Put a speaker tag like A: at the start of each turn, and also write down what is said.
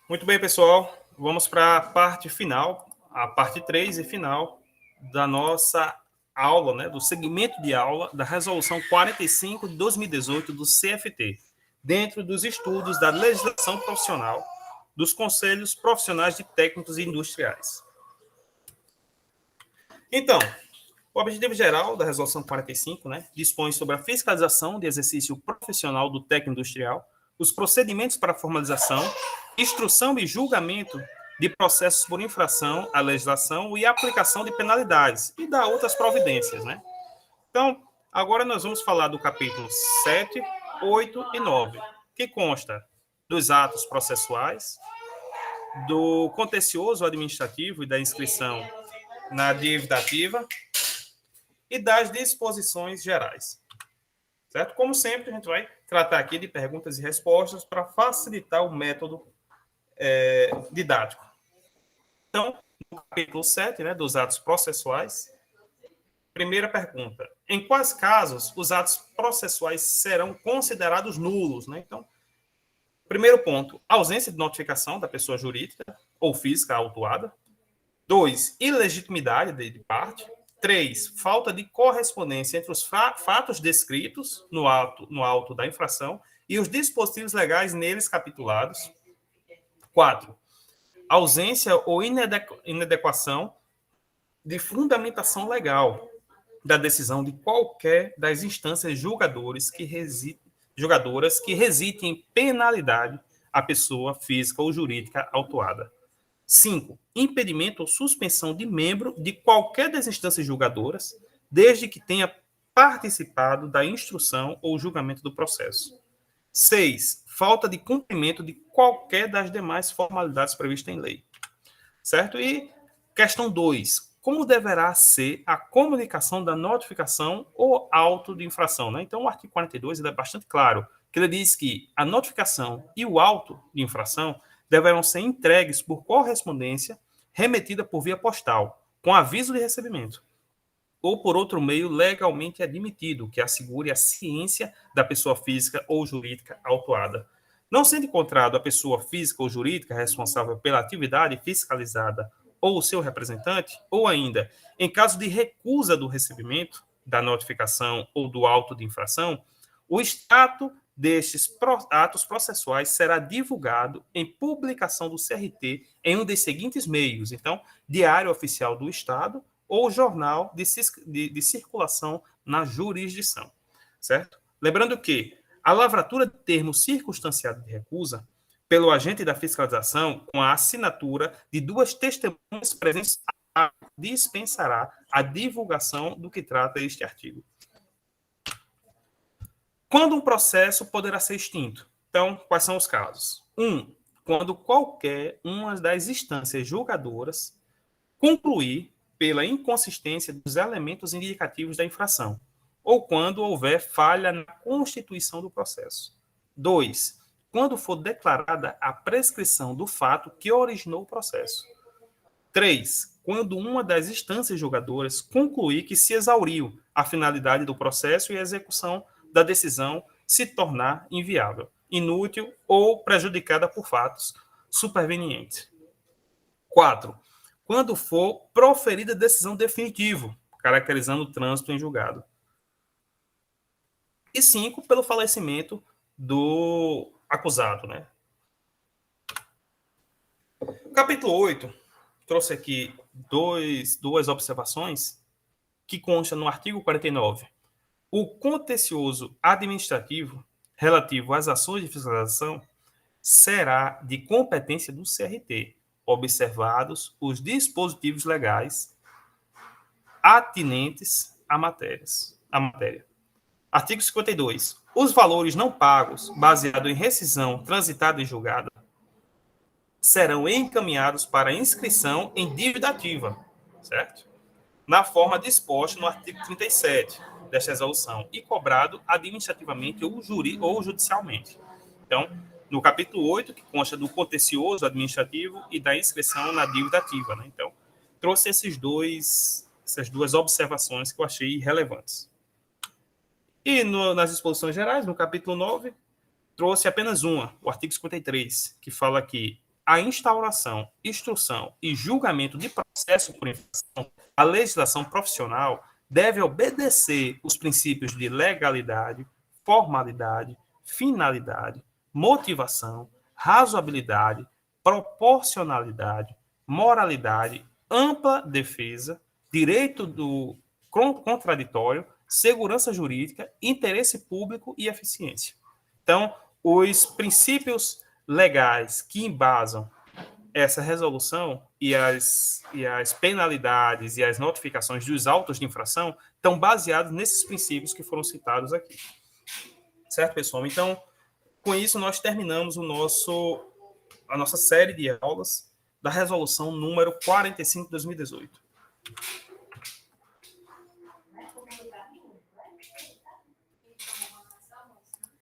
A: Muito bem, pessoal. Vamos para a parte final, a parte 3 e final da nossa aula, né, do segmento de aula da Resolução 45 de 2018 do CFT, dentro dos estudos da legislação profissional dos Conselhos Profissionais de Técnicos e Industriais. Então, o objetivo geral da Resolução 45, né, dispõe sobre a fiscalização de exercício profissional do técnico industrial, os procedimentos para formalização, instrução e julgamento de processos por infração à legislação e aplicação de penalidades e da outras providências, né? Então, agora nós vamos falar do capítulo 7, 8 e 9, que consta dos atos processuais, do contencioso administrativo e da inscrição na dívida ativa e das disposições gerais. Certo? Como sempre, a gente vai tratar aqui de perguntas e respostas para facilitar o método didático. Então, no capítulo 7, né, dos atos processuais, primeira pergunta: em quais casos os atos processuais serão considerados nulos? Né? Então, primeiro ponto, ausência de notificação da pessoa jurídica ou física autuada. 2, ilegitimidade de parte. 3, falta de correspondência entre os fatos descritos no auto da infração e os dispositivos legais neles capitulados. 4, ausência ou inadequação de fundamentação legal da decisão de qualquer das instâncias julgadoras que resitem em penalidade à pessoa física ou jurídica autuada. 5. Impedimento ou suspensão de membro de qualquer das instâncias julgadoras, desde que tenha participado da instrução ou julgamento do processo. 6. Falta de cumprimento de qualquer das demais formalidades previstas em lei. Certo? E questão 2. Como deverá ser a comunicação da notificação ou auto de infração? Né? Então, o artigo 42 ele é bastante claro, que ele diz que a notificação e o auto de infração deverão ser entregues por correspondência remetida por via postal, com aviso de recebimento, ou por outro meio legalmente admitido, que assegure a ciência da pessoa física ou jurídica autuada. Não sendo encontrado a pessoa física ou jurídica responsável pela atividade fiscalizada ou o seu representante, ou ainda, em caso de recusa do recebimento da notificação ou do auto de infração, o extrato destes atos processuais será divulgado em publicação do CRT em um dos seguintes meios. Então, Diário Oficial do Estado ou Jornal de Circulação na Jurisdição. Certo? Lembrando que a lavratura de termo circunstanciado de recusa pelo agente da fiscalização com a assinatura de duas testemunhas presentes dispensará a divulgação do que trata este artigo. Quando um processo poderá ser extinto? Então, quais são os casos? 1. Quando qualquer uma das instâncias julgadoras concluir pela inconsistência dos elementos indicativos da infração, ou quando houver falha na constituição do processo. 2. Quando for declarada a prescrição do fato que originou o processo. 3. Quando uma das instâncias julgadoras concluir que se exauriu a finalidade do processo e a execução da decisão se tornar inviável, inútil ou prejudicada por fatos supervenientes. 4. Quando for proferida decisão definitiva, caracterizando o trânsito em julgado. E 5, pelo falecimento do acusado, né? Capítulo 8 trouxe aqui duas observações que constam no artigo 49. O contencioso administrativo relativo às ações de fiscalização será de competência do CRT, observados os dispositivos legais atinentes à matéria. Artigo 52. Os valores não pagos, baseado em rescisão transitada e julgada, serão encaminhados para inscrição em dívida ativa, certo? Na forma disposta no artigo 37 desta resolução e cobrado administrativamente ou judicialmente. Então, no capítulo 8, que consta do contencioso administrativo e da inscrição na dívida ativa. Né? Então, trouxe essas duas observações que eu achei relevantes. E nas disposições gerais, no capítulo 9, trouxe apenas uma, o artigo 53, que fala que a instauração, instrução e julgamento de processo por infração à legislação profissional deve obedecer os princípios de legalidade, formalidade, finalidade, motivação, razoabilidade, proporcionalidade, moralidade, ampla defesa, direito do contraditório, segurança jurídica, interesse público e eficiência. Então, os princípios legais que embasam essa resolução e as penalidades e as notificações dos autos de infração estão baseados nesses princípios que foram citados aqui. Certo, pessoal? Então, com isso, nós terminamos a nossa série de aulas da resolução número 45 de 2018.